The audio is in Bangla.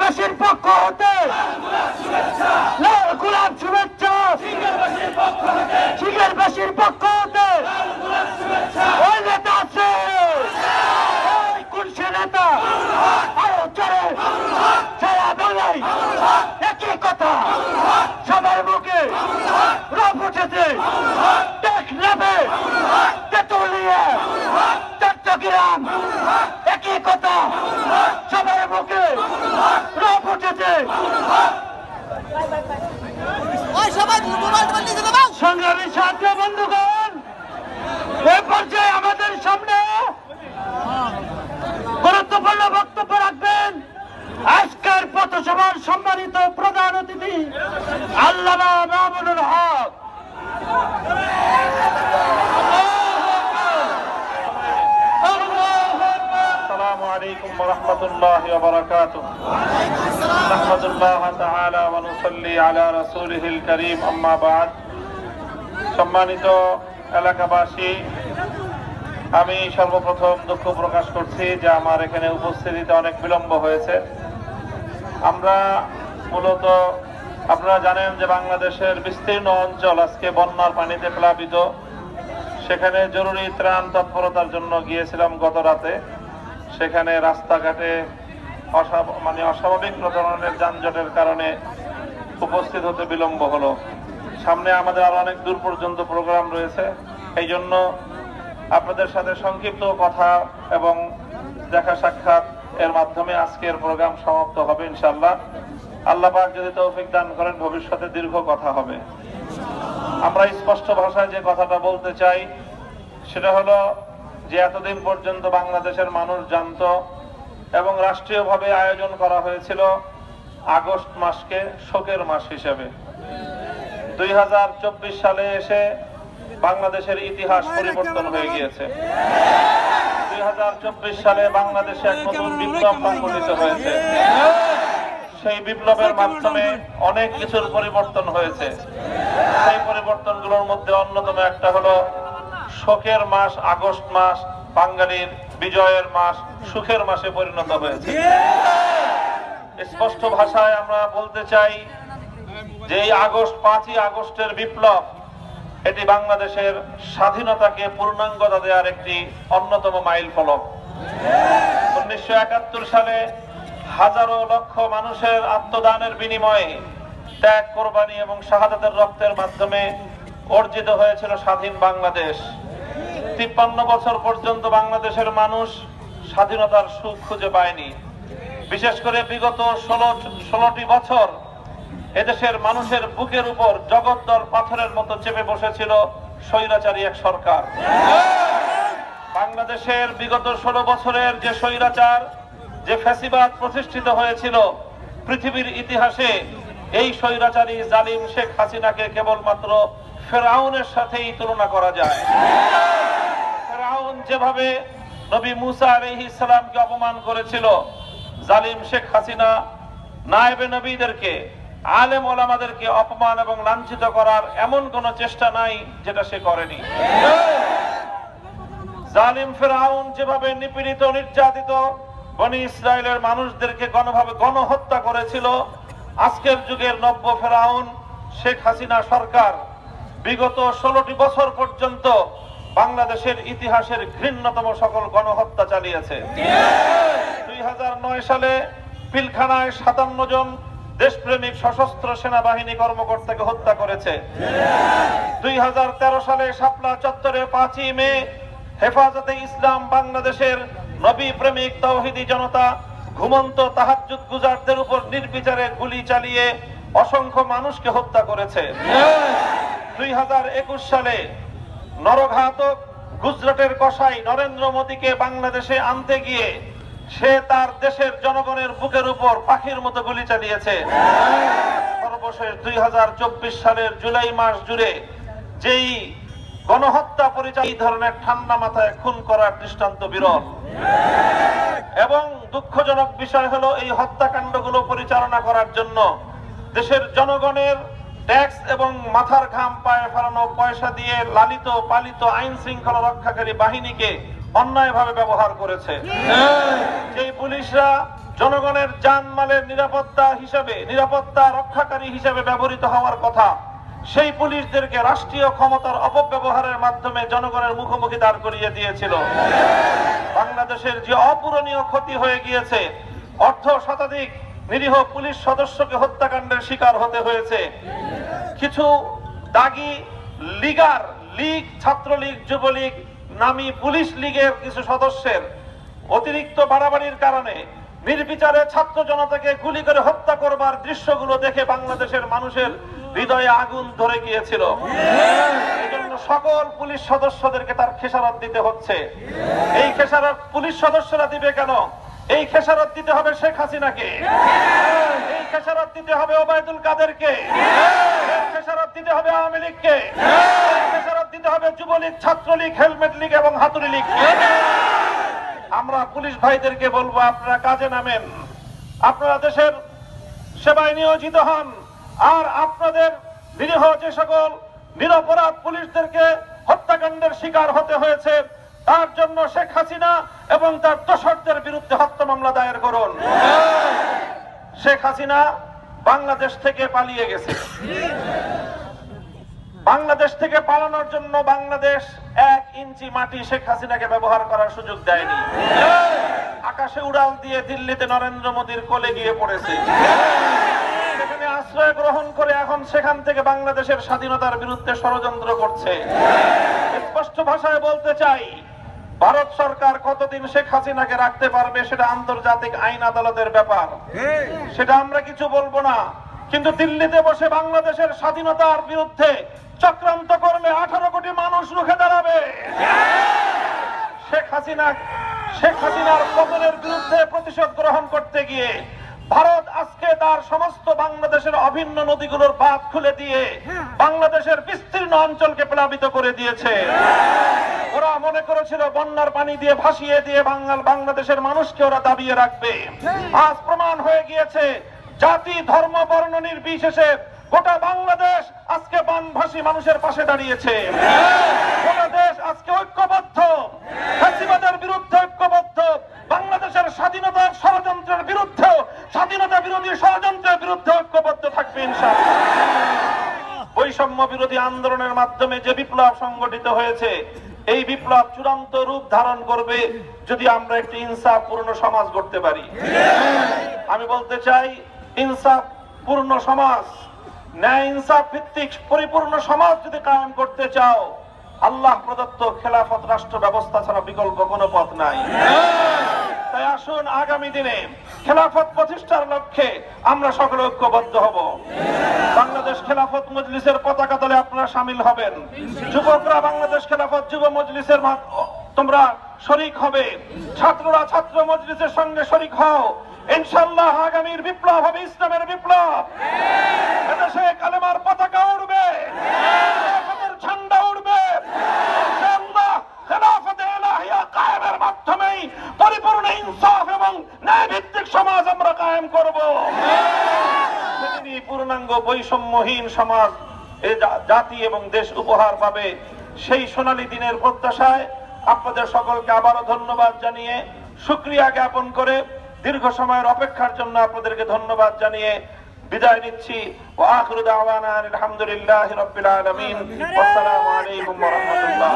শিখেরবাসীর পক্ষ হতে লাল গোলাপ শুভেচ্ছা, শিখেরবাসীর পক্ষ হতে ওই নেতা আছে, কোন সে নেতা আরো চলে সারা বাংলায় একই কথা, সবার মুখে রব উঠেছে, টেকনাফে, তেতুলিয়া, চট্টগ্রাম একই কথা, সবার মুখে রব উঠেছে। সংগ্রামী ছাত্র বন্ধুগণ, এই পর্যায়ে আমাদের সামনে গুরুত্বপূর্ণ বক্তব্য রাখবেন আজকের পথসভার সম্মানিত প্রধান অতিথি আল্লামা মামুনুল হক। আসসালামু আলাইকুম ওয়া রাহমাতুল্লাহি ওয়া বারাকাতুহু। নাহমাদুল্লাহ তাআলা ওয়া নুসাল্লি আলা রাসূলিহিল কারীম, আম্মা বা'দ। সম্মানিত এলাকাবাসী, আমি সর্বপ্রথম দুঃখ প্রকাশ করছি যে আমার এখানে উপস্থিতিতে অনেক বিলম্ব হয়েছে। আমরা মূলত আপনারা জানেন যে বাংলাদেশের বিস্তীর্ণ অঞ্চল আজকে বন্যার পানিতে প্লাবিত। সেখানে জরুরি ত্রাণ তৎপরতার জন্য গিয়েছিলাম গত রাতে। সেখানে রাস্তাঘাটে অস্বাভাবিক ধরনের যানজটের কারণে উপস্থিত হতে বিলম্ব হলো। সামনে আমাদের আরো অনেক দূর পর্যন্ত প্রোগ্রাম রয়েছে, এই জন্য আপনাদের সাথে সংক্ষিপ্ত কথা এবং দেখা সাক্ষাৎ এর মাধ্যমে আজকের প্রোগ্রাম সমাপ্ত হবে ইনশাআল্লাহ। আল্লাহ পাক যদি তৌফিক দান করেন, ভবিষ্যতে দীর্ঘ কথা হবে। আমরা স্পষ্ট ভাষায় যে কথাটা বলতে চাই সেটা হলো যে এতদিন পর্যন্ত বাংলাদেশের মানুষ জানতো এবং রাষ্ট্রীয়ভাবে আয়োজন করা হয়েছিল আগস্ট মাসকে শোকের মাস হিসেবে। 2024 সালে এসে বাংলাদেশের ইতিহাস পরিবর্তন হয়ে গিয়েছে। 2024 সালে বাংলাদেশে এক নতুন বিপ্লব সংঘটিত হয়েছে। সেই বিপ্লবের মাধ্যমে অনেক কিছুর পরিবর্তন হয়েছে। সেই পরিবর্তনগুলোর মধ্যে অন্যতম একটা হলো শোকের মাস আগস্ট মাস বাঙালির বিজয়ের মাস, সুখের মাসে পরিণত হয়েছে। স্পষ্ট ভাষায় আমরা বলতে চাই যে এই 5ই আগস্টের বিপ্লব এটি বাংলাদেশের স্বাধীনতাকে পূর্ণাঙ্গতা দেওয়ার একটি অন্যতম মাইল ফলক। 1971 সালে হাজারো লক্ষ মানুষের আত্মদানের বিনিময়ে ত্যাগ, কোরবানি এবং শাহাদাতের রক্তের মাধ্যমে অর্জিত হয়েছিল স্বাধীন বাংলাদেশ। 53 বছর পর্যন্ত বাংলাদেশের মানুষ স্বাধীনতার সুখ খুঁজে পায়নি। বিশেষ করে বিগত 16টি বছর এদেশের মানুষের বুকের উপর জগদ্দল পাথরের মতো চেপে বসেছিল স্বৈরাচারী এক সরকার। বাংলাদেশের বিগত 16 বছরের যে স্বৈরাচার, যে ফ্যাসিবাদ প্রতিষ্ঠিত হয়েছিল, পৃথিবীর ইতিহাসে এই স্বৈরাচারী জালিম শেখ হাসিনাকে কেবলমাত্র ফেরাউনের সাথেই তুলনা করা যায়। ফেরাউন যেভাবে নবী মুসা আলাইহিস সালামকে অপমান করেছিল, জালিম শেখ হাসিনা নায়েবে নবীদেরকে, আলেম ওলামাদেরকে অপমান এবং লাঞ্ছিত করার এমন কোন চেষ্টা নাই যেটা সে করেনি। জালিম ফেরাউন যেভাবে নিপীড়িত, নির্যাতিত বনি ইসরায়েলের মানুষদেরকে গণহত্যা করেছিল, আজকের যুগের নব্য ফেরাউন শেখ হাসিনা সরকার বিগত 16টি বছর পর্যন্ত বাংলাদেশের ইতিহাসের ঘৃণ্যতম সকল গণহত্যা চালিয়েছে। 2009 সালে পিলখানায় 57 জন দেশপ্রেমিক সশস্ত্র সেনাবাহিনী কর্মকর্তাকে হত্যা করেছে। 2013 সালে শাপলা চত্বরে 5ই মে হেফাজতে ইসলাম বাংলাদেশের নবী প্রেমিক তাওহীদি জনতা ঘুমন্ত তাহাজ্জুদ গুজারদের উপর নির্বিচারে গুলি চালিয়ে অসংখ্য মানুষকে হত্যা করেছে। 2021 সালে নরঘাতক গুজরাটের কসাই নরেন্দ্র মোদীকে বাংলাদেশে আনতে গিয়ে সে তার দেশের জনগণের বুকের উপর পাখির মতো গুলি চালিয়েছে। সর্বশেষ 2024 সালের জুলাই মাস জুড়ে যেই গণহত্যা পরিচালিত, এই ধরনের ঠান্ডা মাথায় খুন করার দৃষ্টান্ত বিরল। এবং দুঃখজনক বিষয় হলো এই হত্যাকাণ্ডগুলো পরিচালনা করার জন্য দেশের জনগণের ট্যাক্স এবং মাথার ঘাম পায়ে ফেলানো পয়সা দিয়ে লালিত পালিত আইন শৃঙ্খলা রক্ষাকারী বাহিনীকে অন্যায়ভাবে ব্যবহার করেছে। যেই পুলিশরা জনগণের জানমালের নিরাপত্তা রক্ষাকারী হিসেবে ব্যবহৃত হওয়ার কথা, সেই পুলিশদেরকে রাষ্ট্রীয় ক্ষমতার অপব্যবহারের মাধ্যমে জনগণের মুখোমুখি দাঁড় করিয়ে দিয়েছিল। বাংলাদেশের যে অপূরণীয় ক্ষতি হয়ে গিয়েছে, অর্ধ শতাধিক নিরীহ পুলিশ সদস্যকে হত্যাকাণ্ডের শিকার হতে হয়েছে। কিছু দাগী লীগ, ছাত্রলীগ, যুবলীগ নামী পুলিশ লীগের কিছু সদস্যের অতিরিক্ত বাড়াবাড়ির কারণে নির্বিচারে ছাত্র জনতাকে গুলি করে হত্যা করবার দৃশ্যগুলো দেখে বাংলাদেশের মানুষের হৃদয়ে আগুন ধরে গিয়েছিল। এজন্য সকল পুলিশ সদস্যদেরকে তার খেসারত দিতে হচ্ছে। এই খেসারত পুলিশ সদস্যরা দিবে কেন? এই খেসারত দিতে হবে শেখ হাসিনাকে, এই খেসারত দিতে হবে ওবায়দুল কাদেরকে, এই খেসারত দিতে হবে আওয়ামী লীগকে, এই খেসারত দিতে হবে যুবলীগ, ছাত্রলীগ, হেলমেট লীগ এবং হাতুড়ি লীগকে। আমরা পুলিশ ভাইদেরকে বলবো, আপনারা কাজে নামেন, আপনারা দেশের সেবায় নিয়োজিত হন, আর আপনাদের নিরীহ যে সকল নিরপরাধ পুলিশদেরকে হত্যাকাণ্ডের শিকার হতে হয়েছে তার জন্য শেখ হাসিনা এবং তার দোসরদের বিরুদ্ধে হত্যা মামলা দায়ের করুন। শেখ হাসিনা বাংলাদেশ থেকে পালিয়ে গেছে। বাংলাদেশ থেকে পালানোর জন্য বাংলাদেশ 1 ইঞ্চি মাটি শেখ হাসিনাকে ব্যবহার করার সুযোগ দেয়নি। আকাশে উড়াল দিয়ে দিল্লিতে নরেন্দ্র মোদীর কোলে গিয়ে পড়েছে। সেখানে আশ্রয় গ্রহণ করে এখন সেখান থেকে বাংলাদেশের স্বাধীনতার বিরুদ্ধে ষড়যন্ত্র করছে। স্পষ্ট ভাষায় বলতে চাই, ভারত সরকার কতদিন শেখ হাসিনাকে রাখতে পারবে সেটা আন্তর্জাতিক আইন আদালতের ব্যাপার, সেটা আমরা কিছু বলবো না। কিন্তু দিল্লিতে বসে বাংলাদেশের স্বাধীনতার বিরুদ্ধে চক্রান্ত করলে 18 কোটি মানুষ রুখে দাঁড়াবে। শেখ হাসিনার পতনের বিরুদ্ধে প্রতিশোধ গ্রহণ করতে গিয়ে ভারত আজকে তার সমস্ত বাংলাদেশের অভিন্ন নদীগুলোর বাঁধ খুলে দিয়ে বাংলাদেশের বিস্তীর্ণ অঞ্চলকে প্লাবিত করে দিয়েছে। ওরা মনে করেছিল বন্যার পানি দিয়ে ভাসিয়ে দিয়ে বাংলাদেশের মানুষকে ওরা দাবিয়ে রাখবে। আজ প্রমাণ হয়ে গিয়েছে, জাতি, ধর্ম, বর্ণ নির্বিশেষে গোটা বাংলাদেশ আজকে বানভাসী মানুষের পাশে দাঁড়িয়েছে। গোটা দেশ আজকে ঐক্যবদ্ধ, ফ্যাসিবাদের বিরুদ্ধে ঐক্যবদ্ধ, বাংলাদেশের স্বাধীনতার ষড়যন্ত্রের বিরুদ্ধে, স্বাধীনতা বিরোধী ষড়যন্ত্রের বিরুদ্ধে ঐক্যবদ্ধ থাকবে ইনশাআল্লাহ। বৈষম্য বিরোধী আন্দোলনের মাধ্যমে যে বিপ্লব সংগঠিত হয়েছে, এই বিপ্লব চূড়ান্ত রূপ ধারণ করবে যদি আমরা একটি ইনসাফপূর্ণ সমাজ গড়তে পারি। আমি বলতে চাই, ইনসাফপূর্ণ সমাজ, ন্যায় ইনসাফ ভিত্তিক পরিপূর্ণ সমাজ যদি কায়েম করতে চাও, আল্লাহ প্রদত্ত খেলাফত রাষ্ট্র ব্যবস্থা ছাড়া বিকল্প কোনো পথ নাই। তাই আসুন আগামী দিনে খেলাফত প্রতিষ্ঠার লক্ষ্যে আমরা সকলে ঐক্যবদ্ধ হব। বাংলাদেশ খেলাফত মজলিসের পতাকা তলে আপনারা শামিল হবেন। যুবকরা বাংলাদেশ খেলাফত যুব মজলিসের তোমরা শরীক হবে। ছাত্ররা ছাত্র মজলিসের সঙ্গে শরীক হও। ইনশাআল্লাহ আগামীর বিপ্লব হবে ইসলামের বিপ্লব। এদেশে কালেমার পতাকা উড়বে, খেলাফতের ঝান্ডা উড়বে। ইনশাআল্লাহ খেলাফতে ইলাহিয়া কায়েমের মাধ্যমেই পরিপূর্ণ ইনসাফ এবং ন্যায় ভিত্তিক সমাজ আমরা কায়েম করব। সেদিনই পূর্ণাঙ্গ বৈষম্যহীন সমাজ এই জাতি এবং দেশ উপহার পাবে। সেই সোনালী দিনের প্রত্যাশায় আপনাদের সকলকে আবারও ধন্যবাদ জানিয়ে, শুকরিয়া জ্ঞাপন করে, দীর্ঘ সময়ের অপেক্ষার জন্য আপনাদেরকে ধন্যবাদ জানিয়ে বিদায় নিচ্ছি। ওয়া আখিরু দাওয়ানা আলহামদুলিল্লাহি রাব্বিল আলামিন। আসসালামু আলাইকুম ওয়া রাহমাতুল্লাহ।